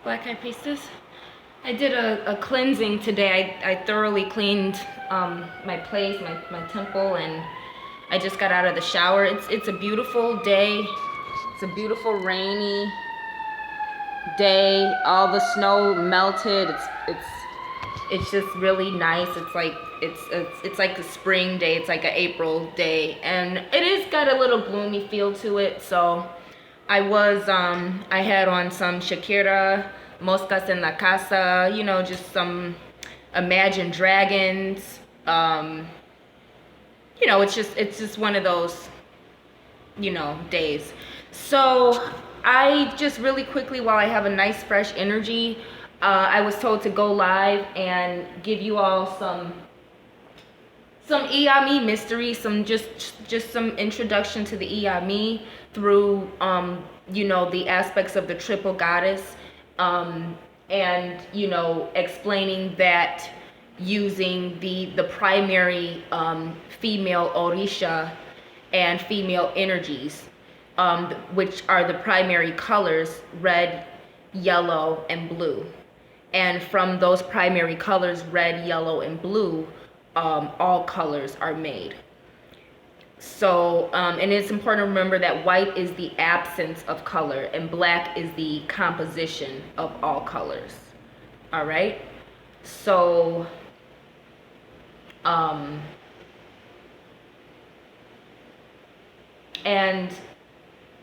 Black High Priestess. I did a cleansing today. I thoroughly cleaned my place, my temple, and I just got out of the shower. It's a beautiful day. It's a beautiful rainy day. All the snow melted. It's just really nice. It's like a spring day. It's like an April day, and it is got a little gloomy feel to it. So I had on some Shakira, Moscas en la Casa, just some Imagine Dragons. It's just one of those, days. So I just really quickly, while I have a nice fresh energy, I was told to go live and give you all some Iyami mystery, some just some introduction to the Iyami through the aspects of the triple goddess, and explaining that using the primary female orisha and female energies, which are the primary colors red, yellow, and blue. And from those primary colors, red, yellow, and blue, all colors are made. So, and it's important to remember that white is the absence of color and black is the composition of all colors. All right? So, and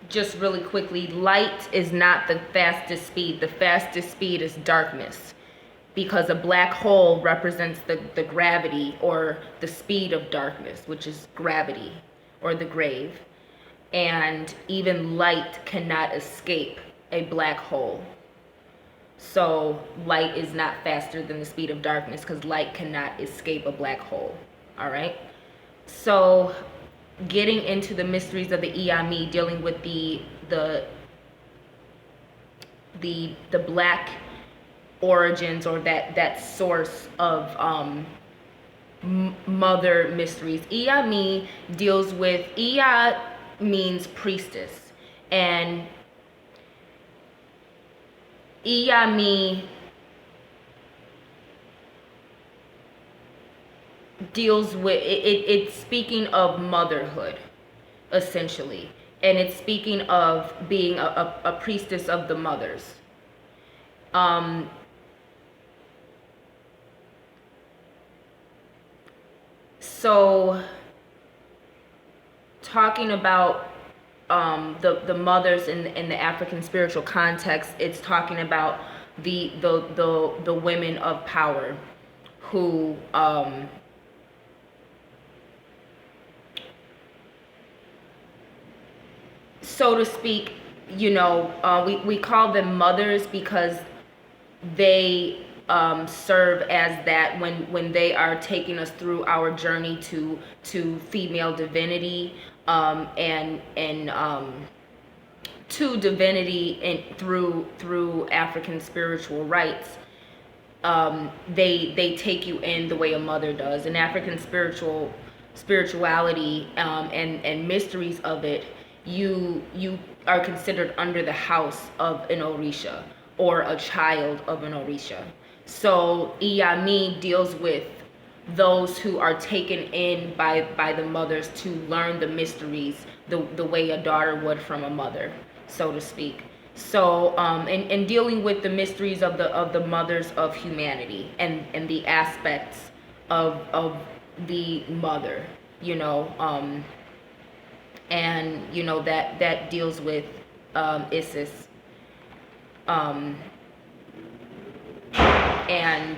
just really quickly, light is not the fastest speed. The fastest speed is darkness, because a black hole represents the gravity or the speed of darkness, which is gravity or the grave. And even light cannot escape a black hole. So light is not faster than the speed of darkness, because light cannot escape a black hole. All right? So getting into the mysteries of the Iyami, dealing with the black origins, or that source of mother mysteries. Iyami deals with, Iya means priestess, and Iyami deals with it's speaking of motherhood, essentially, and it's speaking of being a priestess of the mothers. So talking about the mothers in the African spiritual context, it's talking about the women of power who so to speak, we call them mothers because they serve as that when they are taking us through our journey to female divinity, and to divinity and through African spiritual rites. They take you in the way a mother does. In African spirituality, and mysteries of it, you are considered under the house of an orisha, or a child of an orisha. So Iyami deals with those who are taken in by the mothers to learn the mysteries the way a daughter would from a mother, so to speak. So and dealing with the mysteries of the mothers of humanity, and the aspects of the mother, and that deals with Isis, and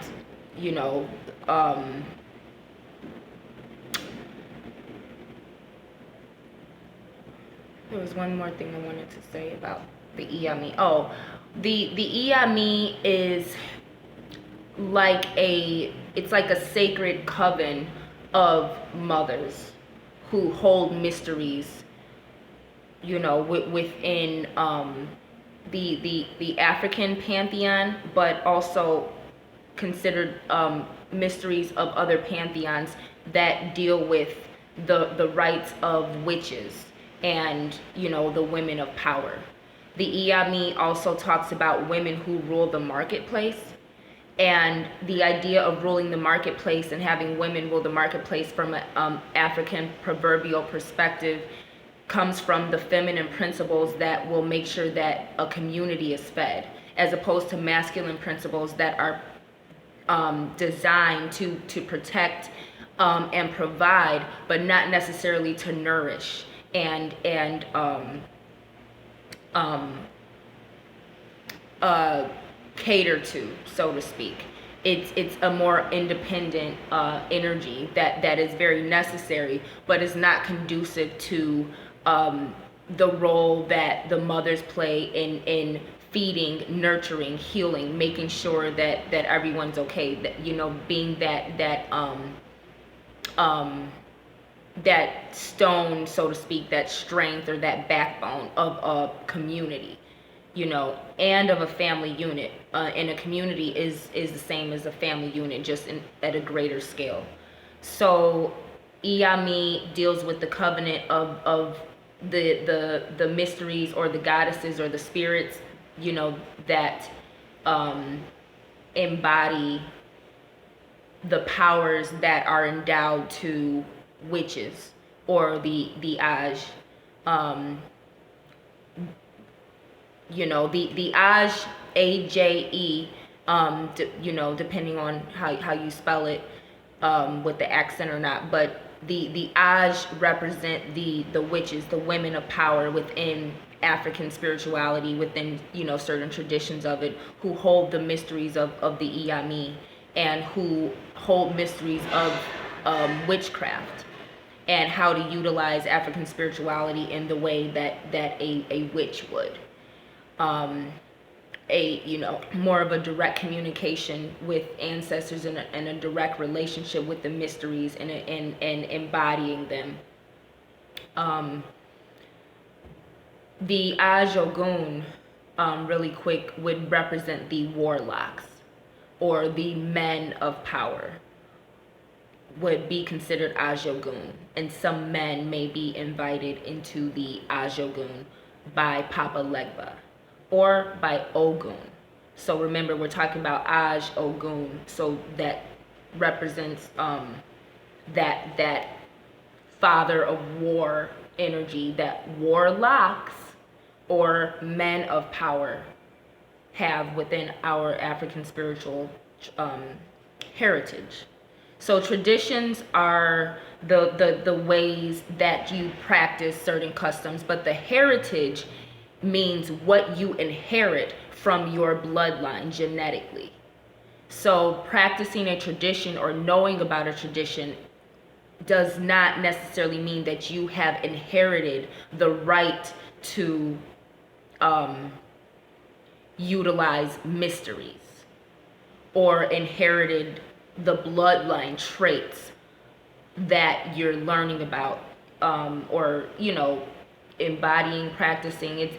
there was one more thing I wanted to say about the Iyami. Oh, the Iyami is it's like a sacred coven of mothers who hold mysteries, within the African pantheon, but also considered mysteries of other pantheons that deal with the rights of witches and the women of power. The Iyami also talks about women who rule the marketplace. And the idea of ruling the marketplace and having women rule the marketplace from an African proverbial perspective comes from the feminine principles that will make sure that a community is fed, as opposed to masculine principles that are designed to protect and provide, but not necessarily to nourish and cater to, so to speak. It's a more independent energy that is very necessary, but is not conducive to the role that the mothers play in feeding, nurturing, healing, making sure that everyone's okay. That, you know, being that stone, so to speak, that strength or that backbone of a community, you know, and of a family unit. And a community is the same as a family unit, just at a greater scale. So Iyami deals with the covenant of the mysteries or the goddesses or the spirits, you know, that embody the powers that are endowed to witches or the Aj. You know, the Aj, AJE, you know, depending on how you spell it, with the accent or not, but the Aj represent the witches, the women of power within African spirituality, within, you know, certain traditions of it, who hold the mysteries of the Iyami, and who hold mysteries of witchcraft and how to utilize African spirituality in the way that a witch would. You know, more of a direct communication with ancestors and a direct relationship with the mysteries and embodying them. The Ajogun, really quick, would represent the warlocks or the men of power, would be considered Ajogun, and some men may be invited into the Ajogun by Papa Legba or by Ogun. So remember, we're talking about Aj Ogun, so that represents that father of war energy that warlocks or men of power have within our African spiritual heritage. So traditions are the ways that you practice certain customs, but the heritage means what you inherit from your bloodline genetically. So practicing a tradition or knowing about a tradition does not necessarily mean that you have inherited the right to utilize mysteries or inherited the bloodline traits that you're learning about, or, you know, embodying, practicing.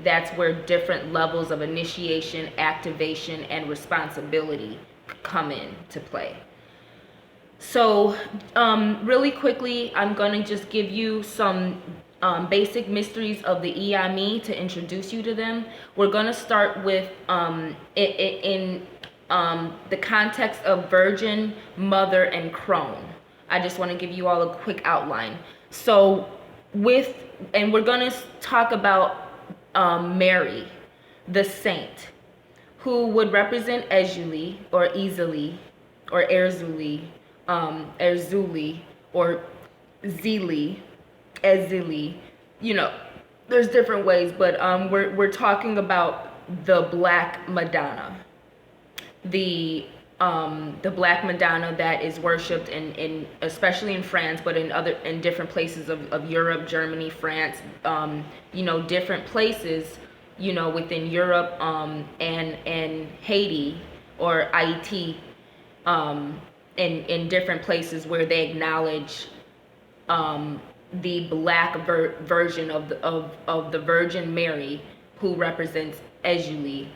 That's where different levels of initiation, activation, and responsibility come in to play. So really quickly, I'm gonna just give you some basic mysteries of the Iyami to introduce you to them. We're gonna start with in the context of Virgin, Mother, and Crone. I just want to give you all a quick outline. So and we're going to talk about Mary, the saint, who would represent Ejuli or Easily or Erzuli, Erzuli or Zili, Ezili. You know, there's different ways, but we're talking about the Black Madonna. The Black Madonna that is worshipped in especially in France, but in different places of Europe, Germany, France, you know, different places, you know, within Europe, and Haiti or Haiti, in different places where they acknowledge the Black version of the Virgin Mary, who represents Ejuli,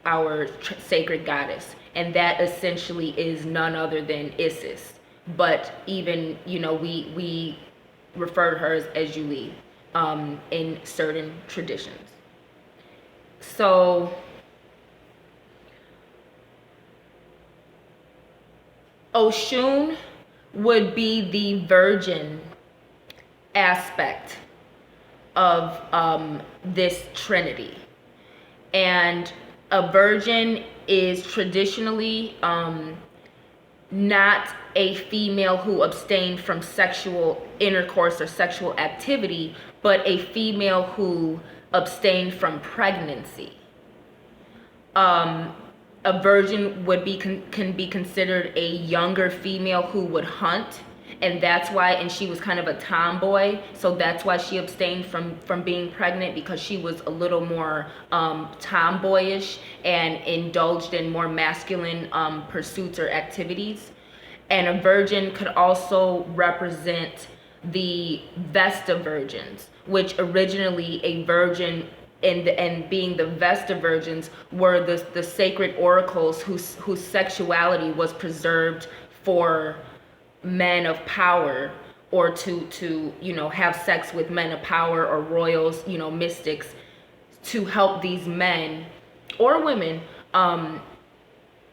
our sacred goddess, and that essentially is none other than Isis. But even, you know, we refer to her as Ejuli. in certain traditions. So Oshun would be the virgin aspect of this trinity. And a virgin is traditionally not a female who abstained from sexual intercourse or sexual activity, but a female who abstained from pregnancy. A virgin would be can be considered a younger female who would hunt, and that's why, and she was kind of a tomboy, so that's why she abstained from being pregnant, because she was a little more tomboyish and indulged in more masculine pursuits or activities. And a virgin could also represent the Vesta virgins, which originally a virgin and being the Vesta virgins were the sacred oracles whose sexuality was preserved for men of power, or to have sex with men of power or royals, mystics, to help these men or women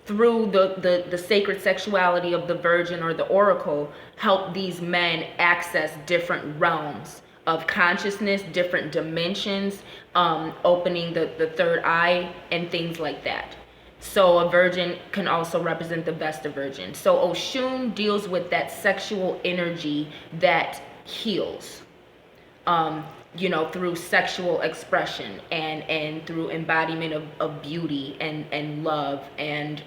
through the sacred sexuality of the virgin or the oracle, help these men access different realms of consciousness, different dimensions, opening the third eye and things like that. So a virgin can also represent the Vesta virgin. So Oshun deals with that sexual energy that heals, through sexual expression and through embodiment of beauty and love. And,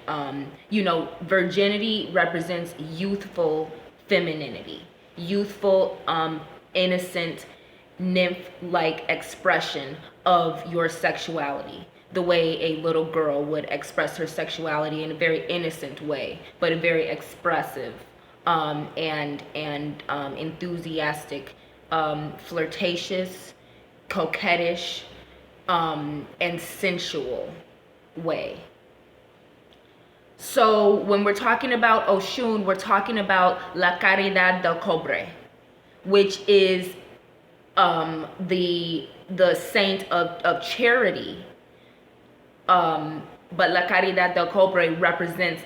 virginity represents youthful femininity, youthful, innocent, nymph-like expression of your sexuality, the way a little girl would express her sexuality in a very innocent way, but a very expressive and enthusiastic, flirtatious, coquettish, and sensual way. So when we're talking about Oshun, we're talking about La Caridad del Cobre, which is the saint of charity. But La Caridad del Cobre represents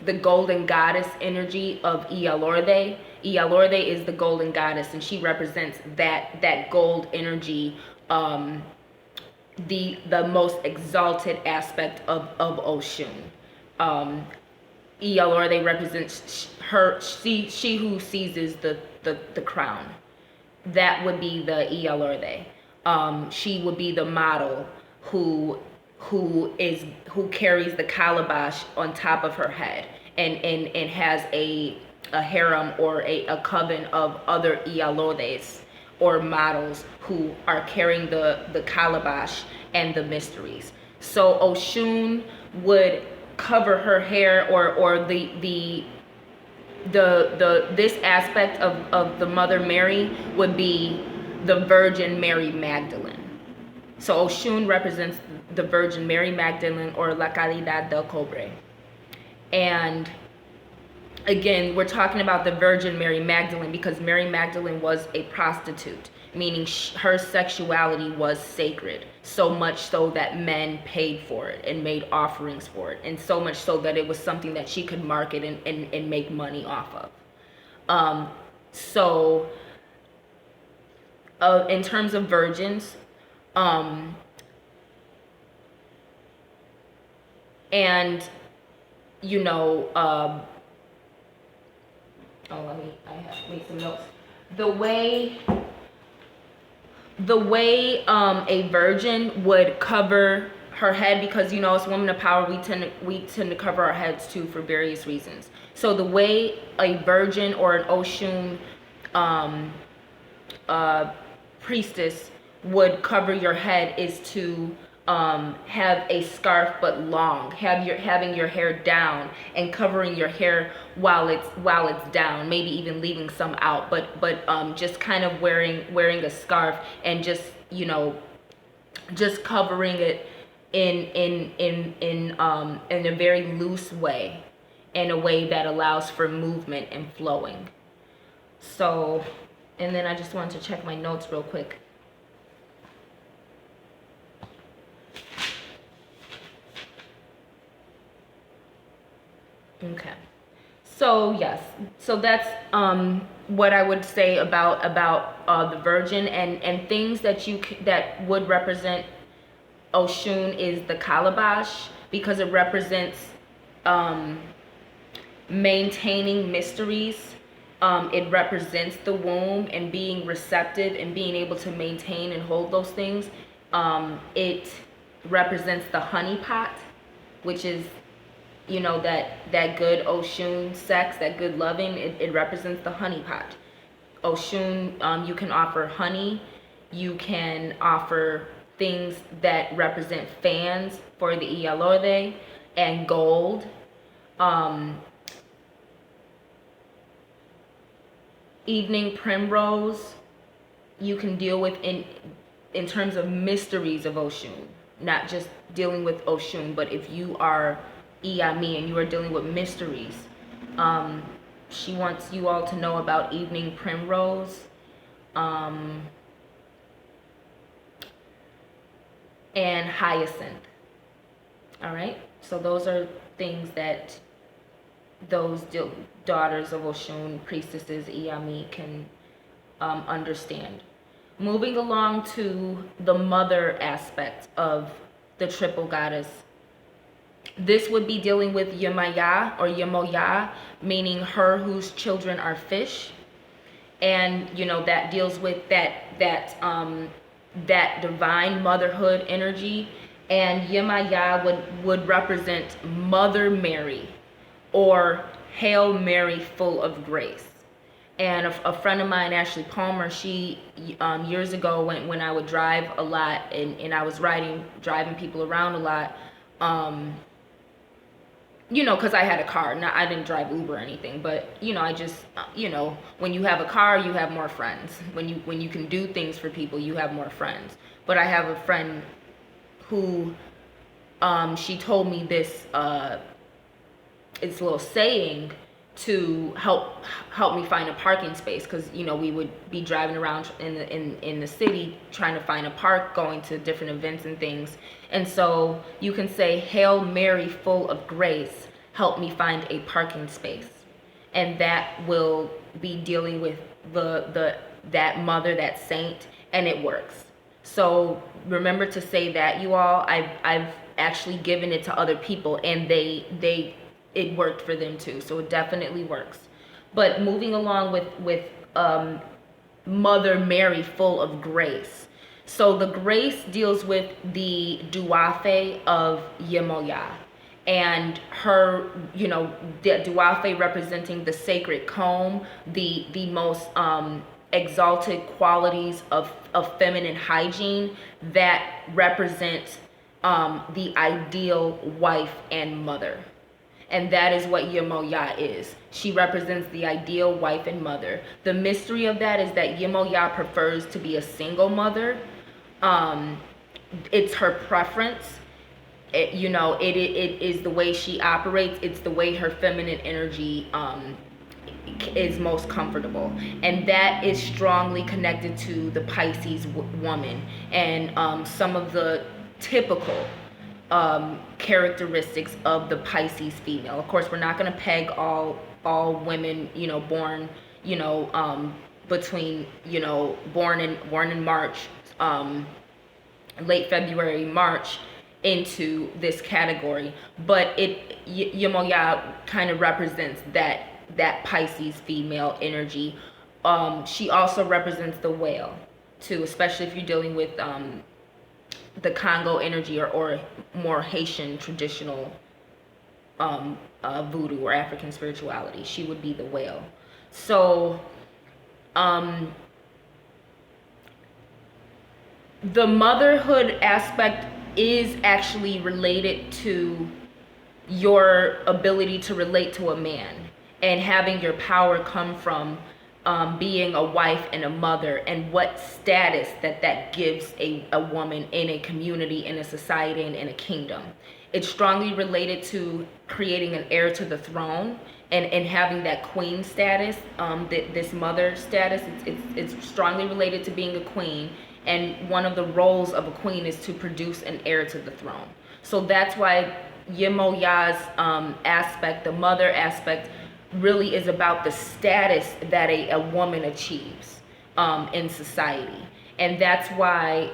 the golden goddess energy of Iyalorde. Iyalorde is the golden goddess, and she represents that gold energy, the most exalted aspect of Oshun. Iyalorde represents she who seizes the crown. That would be the Iyalorde. She would be the model who carries the calabash on top of her head and has a harem or a coven of other Iyalordes or models who are carrying the calabash and the mysteries. So Oshun would cover her hair, or this aspect of the Mother Mary would be the Virgin Mary Magdalene. So Oshun represents the Virgin Mary Magdalene, or La Caridad del Cobre. And again, we're talking about the Virgin Mary Magdalene because Mary Magdalene was a prostitute, meaning her sexuality was sacred, so much so that men paid for it and made offerings for it, and so much so that it was something that she could market and make money off of. In terms of virgins, and I have made some notes. The way a virgin would cover her head, because as women of power, we tend to cover our heads too for various reasons. So the way a virgin or an Oshun priestess would cover your head is to have a scarf but long, having your hair down and covering your hair while it's down, maybe even leaving some out, but just kind of wearing a scarf and just covering it in a very loose way, in a way that allows for movement and flowing. So And then I just wanted to check my notes real quick. Okay. So yes, so that's what I would say about the Virgin, and things that that would represent Oshun is the calabash, because it represents um, maintaining mysteries. It represents the womb and being receptive and being able to maintain and hold those things. It represents the honey pot, which is, you know, that good Oshun sex, that good loving. It represents the honey pot. Oshun, you can offer honey. You can offer things that represent fans for the Iyalode, and gold. Evening primrose, you can deal with in terms of mysteries of Oshun, not just dealing with Oshun, but if you are Iyami and you are dealing with mysteries, she wants you all to know about evening primrose, and hyacinth. All right, so those are things that those daughters of Oshun, priestesses, Iyami, can understand. Moving along to the mother aspect of the triple goddess. This would be dealing with Yemaya or Yemoya, meaning her whose children are fish. And, you know, that deals with that divine motherhood energy. And Yemaya would represent Mother Mary, or Hail Mary, full of grace. And a friend of mine, Ashley Palmer, she years ago when I would drive a lot and I was driving people around a lot, you know, because I had a car. Now, I didn't drive Uber or anything, but, you know, I just, you know, when you have a car, you have more friends. When you can do things for people, you have more friends. But I have a friend who, she told me this, it's a little saying to help me find a parking space, because, you know, we would be driving around in the city trying to find a park, going to different events and things. And so you can say, Hail Mary, full of grace, help me find a parking space. And that will be dealing with that mother, that saint, and it works. So remember to say that, you all. I've actually given it to other people, and it worked for them too, so it definitely works. But moving along with Mother Mary, full of grace. So the grace deals with the Duafe of Yemoya, and her, you know, the Duafe representing the sacred comb, the most exalted qualities of feminine hygiene that represent the ideal wife and mother. And that is what Yemoya is. She represents the ideal wife and mother. The mystery of that is that Yemoya prefers to be a single mother. It's her preference. It is the way she operates. It's the way her feminine energy is most comfortable. And that is strongly connected to the Pisces woman and some of the typical characteristics of the Pisces female. Of course, we're not going to peg all women, you know, born, you know, between, you know, born in March, late February, March, into this category. But Yemoya kind of represents that Pisces female energy. She also represents the whale too, especially if you're dealing with the Congo energy or more Haitian traditional voodoo or African spirituality. She would be the whale. So the motherhood aspect is actually related to your ability to relate to a man and having your power come from being a wife and a mother, and what status that gives a woman in a community, in a society, and in a kingdom. It's strongly related to creating an heir to the throne and having that queen status, this mother status. It's strongly related to being a queen, and one of the roles of a queen is to produce an heir to the throne. So that's why Yemoya's aspect, the mother aspect, really is about the status that a woman achieves in society. And that's why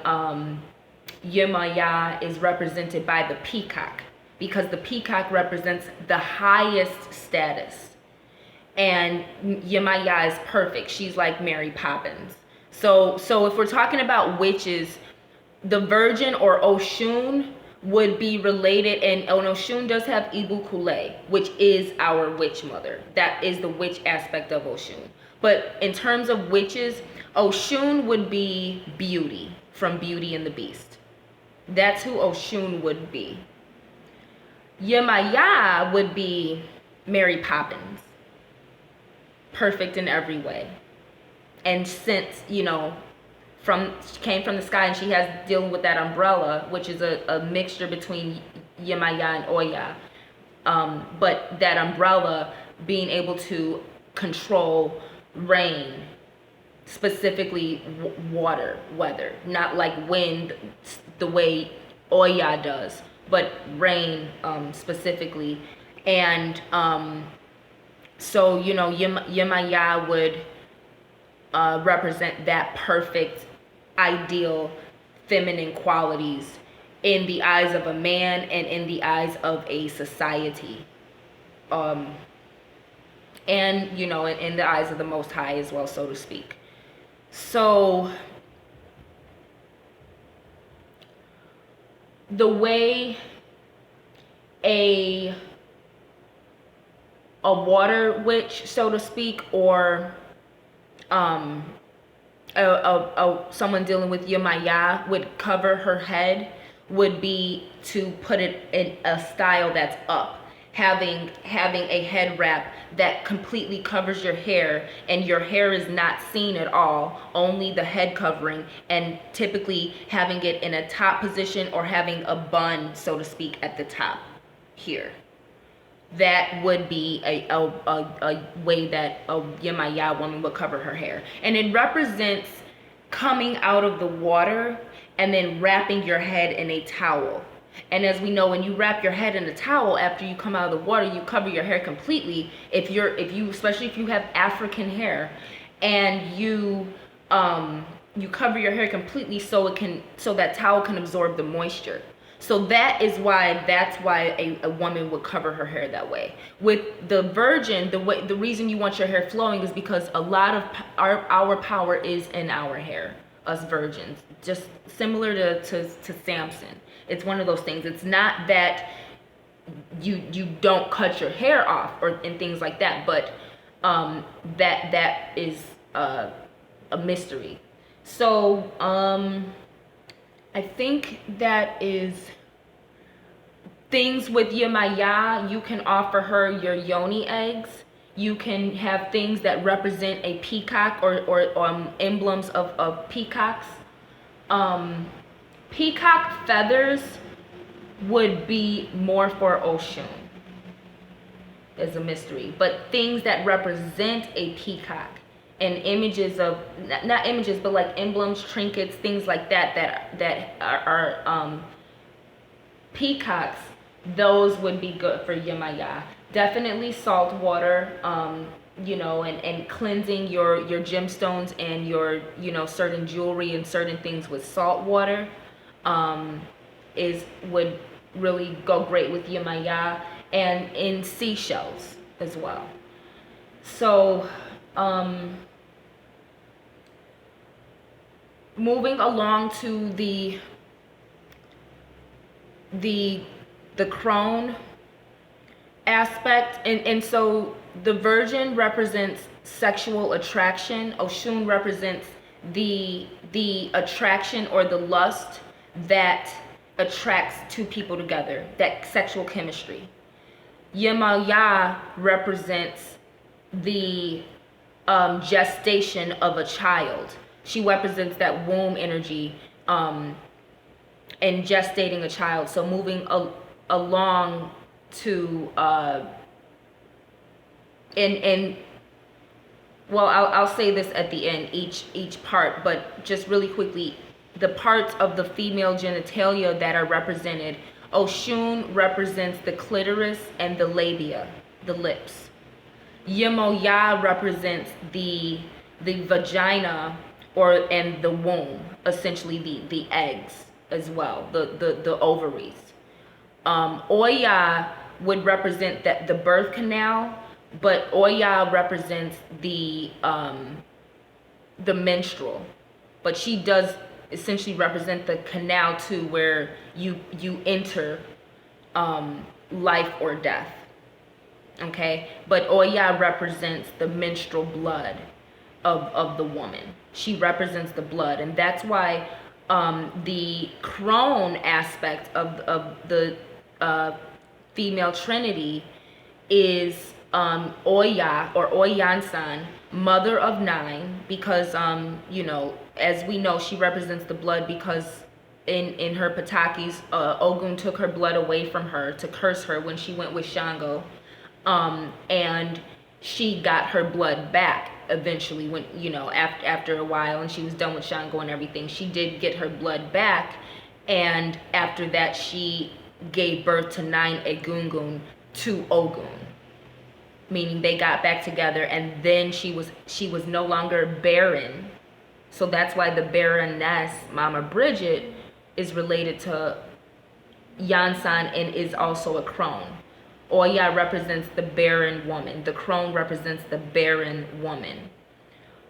Yemaya is represented by the peacock, because the peacock represents the highest status. And Yemaya is perfect. She's like Mary Poppins. So if we're talking about witches, the Virgin or Oshun would be related, and Oshun does have Ibu Kule, which is our witch mother. That is the witch aspect of Oshun. But in terms of witches, Oshun would be Beauty from Beauty and the Beast. That's who Oshun would be. Yemaya would be Mary Poppins. Perfect in every way. And since, she came from the sky, and she has dealing with that umbrella, which is a mixture between Yemaya and Oya. But that umbrella being able to control rain, specifically weather, not like wind the way Oya does, but rain specifically. And so Yemaya would represent that perfect, ideal feminine qualities in the eyes of a man and in the eyes of a society, and in the eyes of the Most High as well, so to speak. So the way a water witch, so to speak, or someone dealing with Yemaya would cover her head would be to put it in a style that's up, having a head wrap that completely covers your hair, and your hair is not seen at all, only the head covering, and typically having it in a top position or having a bun, so to speak, at the top here. That would be a way that a Yemaya woman would cover her hair. And it represents coming out of the water and then wrapping your head in a towel. And as we know, when you wrap your head in a towel after you come out of the water, you cover your hair completely. Especially if you have African hair, and you cover your hair completely so that towel can absorb the moisture. So that's why a woman would cover her hair that way. With the Virgin, the reason you want your hair flowing is because a lot of our power is in our hair, us virgins, just similar to Samson. It's one of those things. It's not that you don't cut your hair off and things like that, but that is a mystery. So I think that is things with Yemaya. You can offer her your yoni eggs. You can have things that represent a peacock or emblems of peacocks. Peacock feathers would be more for Oshun. Is a mystery. But things that represent a peacock, and images of, not images, but like emblems, trinkets, things like that are peacocks, those would be good for Yemaya. Definitely salt water, and cleansing your gemstones and your, certain jewelry and certain things with salt water would really go great with Yemaya, and in seashells as well. So moving along to the crone aspect, and so the Virgin represents sexual attraction. Oshun represents the attraction or the lust that attracts two people together, that sexual chemistry. Yemaya represents the gestation of a child. She represents that womb energy and gestating a child. So moving along to and well, I'll say this at the end, each part, but just really quickly, the parts of the female genitalia that are represented. Oshun represents the clitoris and the labia, the lips. Yemoya represents the vagina and the womb, essentially the eggs as well, the ovaries. Oya would represent the birth canal, but Oya represents the menstrual, but she does essentially represent the canal too, where you enter life or death. Okay, but Oya represents the menstrual blood of the woman. She represents the blood, and that's why the crone aspect of the female trinity is Oya or Oyansan, mother of nine, because as we know, she represents the blood because in her patakis, Ogun took her blood away from her to curse her when she went with Shango. And she got her blood back eventually when, after a while, and she was done with Shango and everything. She did get her blood back, and after that she gave birth to 9 Egungun to Ogun, meaning they got back together, and then she was no longer barren. So that's why the Baroness, Mama Bridget, is related to Yansan and is also a crone. Oya represents the barren woman. The crone represents the barren woman.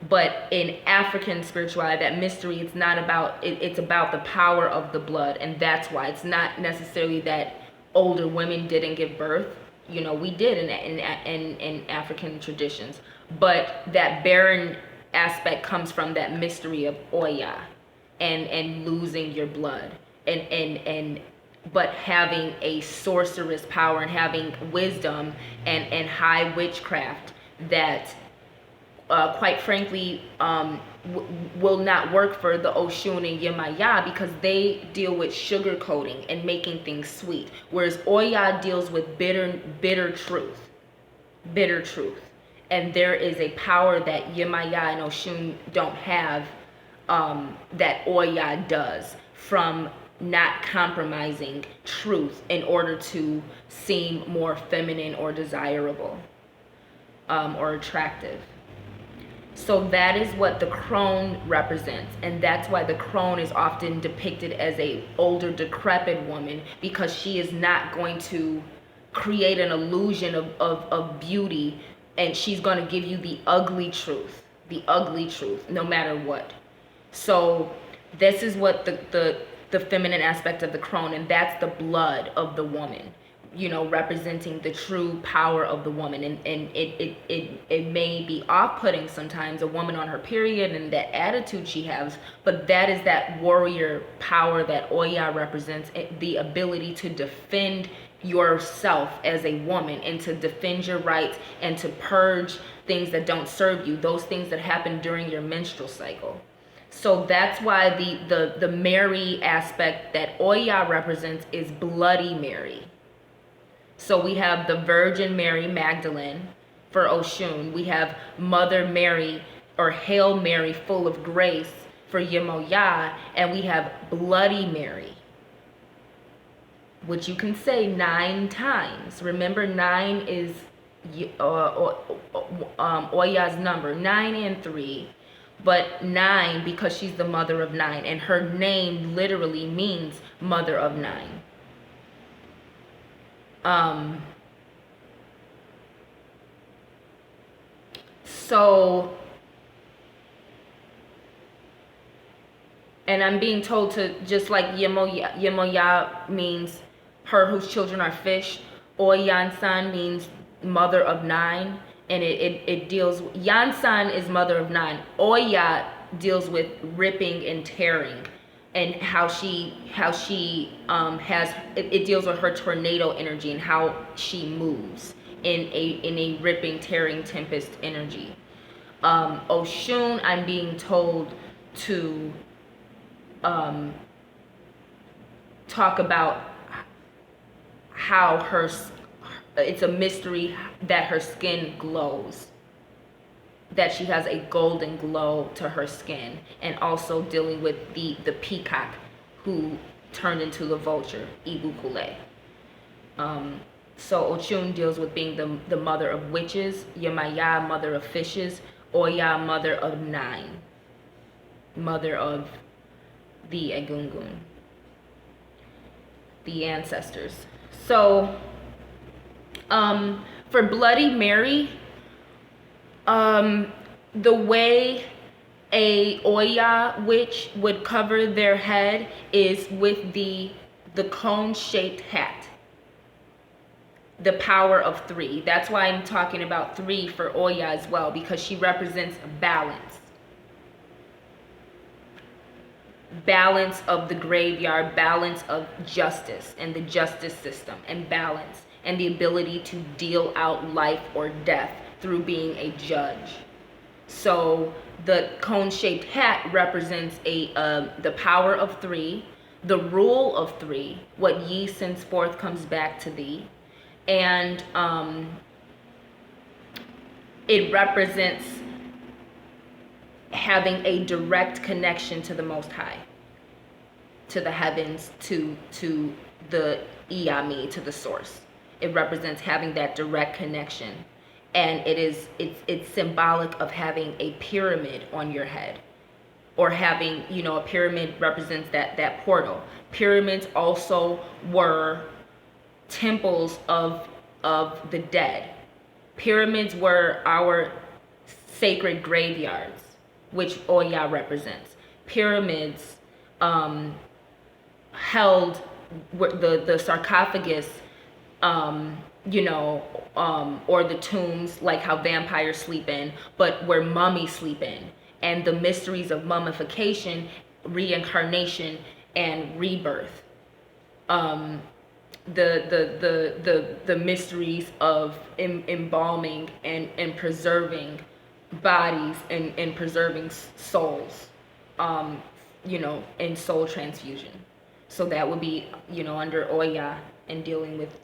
But in African spirituality, that mystery, it's not about, it's about the power of the blood. And that's why it's not necessarily that older women didn't give birth. We did in African traditions. But that barren aspect comes from that mystery of Oya and losing your blood. But having a sorceress power and having wisdom and high witchcraft that, quite frankly, will not work for the Oshun and Yemaya, because they deal with sugarcoating and making things sweet, whereas Oya deals with bitter truth. And there is a power that Yemaya and Oshun don't have, that Oya does, from not compromising truth in order to seem more feminine or desirable, or attractive. So that is what the crone represents, and that's why the crone is often depicted as a older, decrepit woman, because she is not going to create an illusion of beauty, and she's going to give you the ugly truth, no matter what. So this is what the feminine aspect of the crone, and that's the blood of the woman, representing the true power of the woman. And it may be off-putting sometimes, a woman on her period and that attitude she has, but that is that warrior power that Oya represents, the ability to defend yourself as a woman and to defend your rights and to purge things that don't serve you, those things that happen during your menstrual cycle. So that's why the Mary aspect that Oya represents is Bloody Mary. So we have the Virgin Mary Magdalene for Oshun. We have Mother Mary, or Hail Mary, full of grace, for Yemoya. And we have Bloody Mary, which you can say 9 times. Remember, 9 is Oya's number, 9 and 3. But 9 because she's the mother of 9, and her name literally means mother of 9. So, and I'm being told to, just like Yemoya means her whose children are fish, Oyansan means mother of 9. And it deals, Yansan is mother of 9. Oya deals with ripping and tearing, and how she has, it deals with her tornado energy and how she moves in a ripping, tearing, tempest energy. Oshun, I'm being told to talk about how it's a mystery that her skin glows, that she has a golden glow to her skin, and also dealing with the peacock who turned into the vulture, Ibukule. So Ochun deals with being the mother of witches, Yemaya, mother of fishes, Oya, mother of nine, mother of the Egungun, the ancestors. So for Bloody Mary, the way a Oya witch would cover their head is with the cone-shaped hat. The power of three. That's why I'm talking about three for Oya as well, because she represents balance. Balance of the graveyard, balance of justice and the justice system, and balance and the ability to deal out life or death through being a judge. So the cone-shaped hat represents the power of three, the rule of three, what ye sends forth comes back to thee, and it represents having a direct connection to the Most High, to the heavens, to the Iyami, to the source. It represents having that direct connection, and it's symbolic of having a pyramid on your head, or having, a pyramid represents that portal. Pyramids also were temples of the dead. Pyramids were our sacred graveyards, which Oya represents. Pyramids held the sarcophagus, or the tombs, like how vampires sleep in, but where mummies sleep in, and the mysteries of mummification, reincarnation, and rebirth. The mysteries of embalming and preserving bodies and preserving souls, in soul transfusion. So that would be, under Oya, and dealing with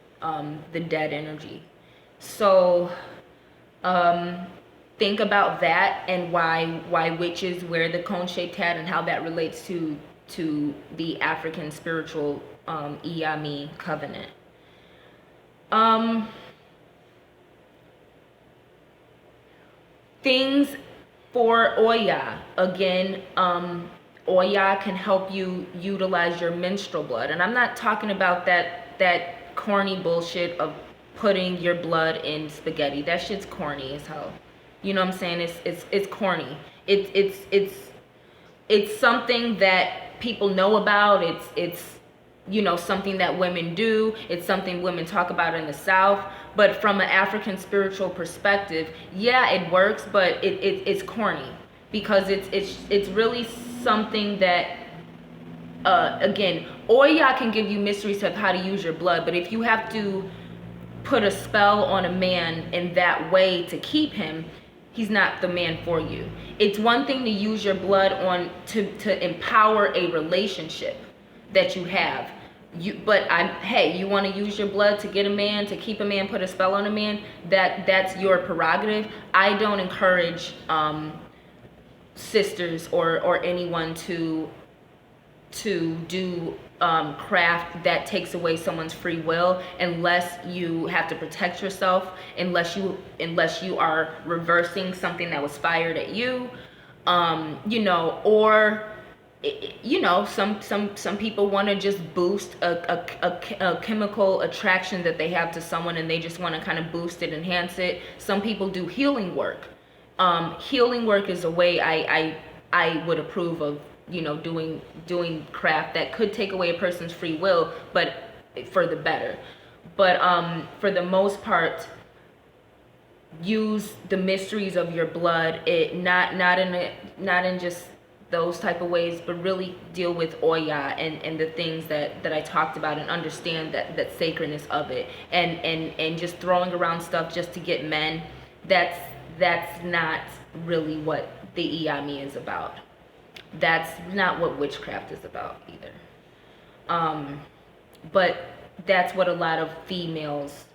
the dead energy. So think about that, and why witches wear the cone-shaped hat, and how that relates to the African spiritual Iyami covenant. Things for Oya. Again, Oya can help you utilize your menstrual blood. And I'm not talking about that corny bullshit of putting your blood in spaghetti. That shit's corny as hell. You know what I'm saying? It's corny. It's something that people know about. It's something that women do. It's something women talk about in the South. But from an African spiritual perspective, yeah, it works, but it's corny, because it's really something that, again, Oya can give you mysteries of how to use your blood, but if you have to put a spell on a man in that way to keep him, he's not the man for you. It's one thing to use your blood to empower a relationship that you have. You want to use your blood to get a man, to keep a man, put a spell on a man, that's your prerogative. I don't encourage sisters or anyone to do craft that takes away someone's free will, unless you have to protect yourself, unless you are reversing something that was fired at you, or some people want to just boost a chemical attraction that they have to someone, and they just want to kind of boost it, enhance it. Some people do healing work. Healing work is a way I would approve of, doing craft that could take away a person's free will, but for the better. But for the most part, use the mysteries of your blood. Not in just those type of ways, but really deal with Oya and the things that I talked about, and understand that sacredness of it, and just throwing around stuff just to get men, that's not really what the Iyami is about. That's not what witchcraft is about either. But that's what a lot of females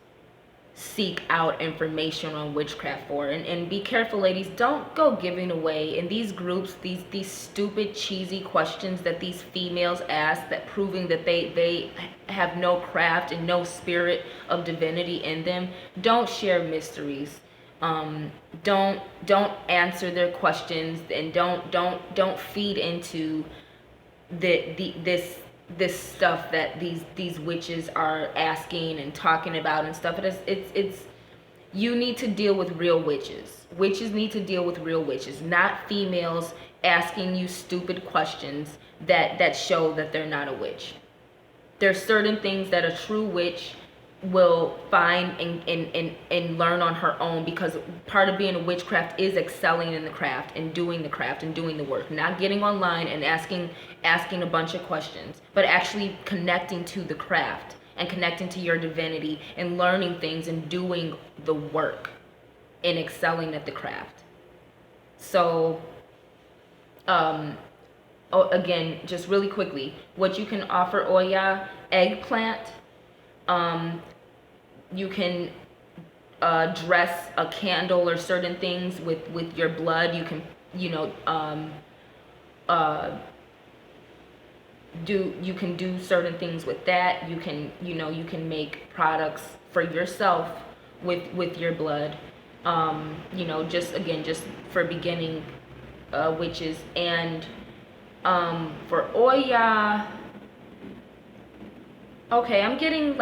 seek out information on witchcraft for. And be careful, ladies, don't go giving away in these groups these stupid cheesy questions that these females ask, that proving that they have no craft and no spirit of divinity in them. Don't share mysteries. Don't answer their questions, and don't feed into this stuff that these witches are asking and talking about and stuff. It's you need to deal with real witches. Witches need to deal with real witches, not females asking you stupid questions that show that they're not a witch. There's certain things that a true witch will find and learn on her own, because part of being a witchcraft is excelling in the craft and doing the work, not getting online and asking a bunch of questions, but actually connecting to the craft and connecting to your divinity and learning things and doing the work and excelling at the craft. So again, just really quickly, what you can offer Oya: eggplant. You can dress a candle or certain things with your blood. You can, do certain things with that. You can make products for yourself with your blood. Just for beginning witches. And for Oya, okay, I'm getting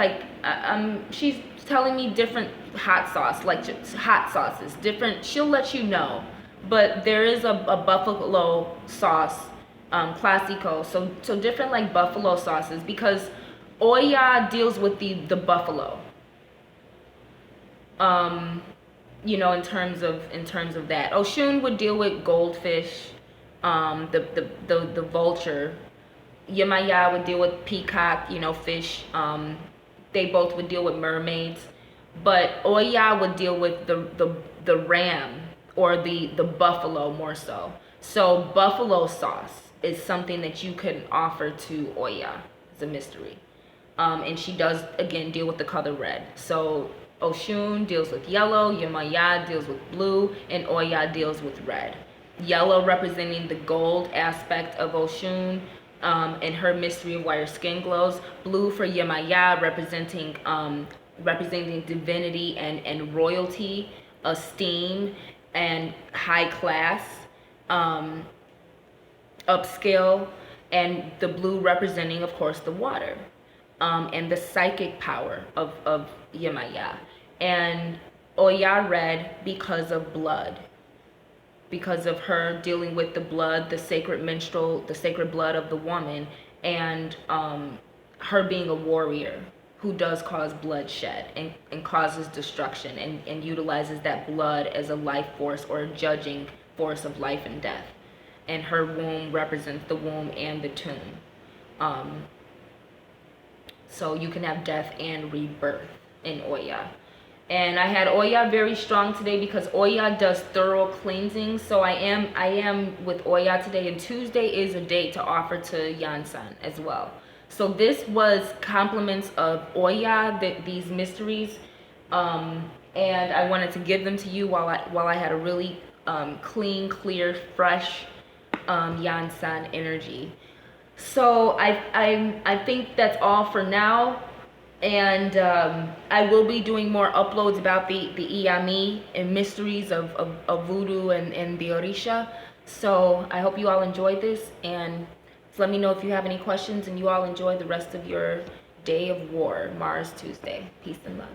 she's telling me different hot sauces, different, she'll let you know, but there is a buffalo sauce, classico, so different buffalo sauces, because Oya deals with the buffalo, in terms of that. Oshun would deal with goldfish, the vulture. Yemaya would deal with peacock, fish. They both would deal with mermaids, but Oya would deal with the ram, or the buffalo more so. So buffalo sauce is something that you can offer to Oya as a mystery. And she does, again, deal with the color red. So Oshun deals with yellow, Yemaya deals with blue, and Oya deals with red. Yellow representing the gold aspect of Oshun, and her mystery of why her skin glows. Blue for Yemaya, representing divinity and royalty, esteem, and high class, upscale. And the blue representing, of course, the water, and the psychic power of Yemaya. And Oya red because of blood, because of her dealing with the blood, the sacred menstrual, the sacred blood of the woman, and her being a warrior who does cause bloodshed and causes destruction, and utilizes that blood as a life force, or a judging force of life and death. And her womb represents the womb and the tomb. So you can have death and rebirth in Oya. And I had Oya very strong today because Oya does thorough cleansing. So I am with Oya today, and Tuesday is a day to offer to Yansan as well. So this was compliments of Oya, these mysteries, and I wanted to give them to you while I had a really clean, clear, fresh Yansan energy. So I think that's all for now. And I will be doing more uploads about the Iyami and mysteries of voodoo and the Orisha. So I hope you all enjoyed this, and let me know if you have any questions, and you all enjoy the rest of your day of war, Mars Tuesday. Peace and love.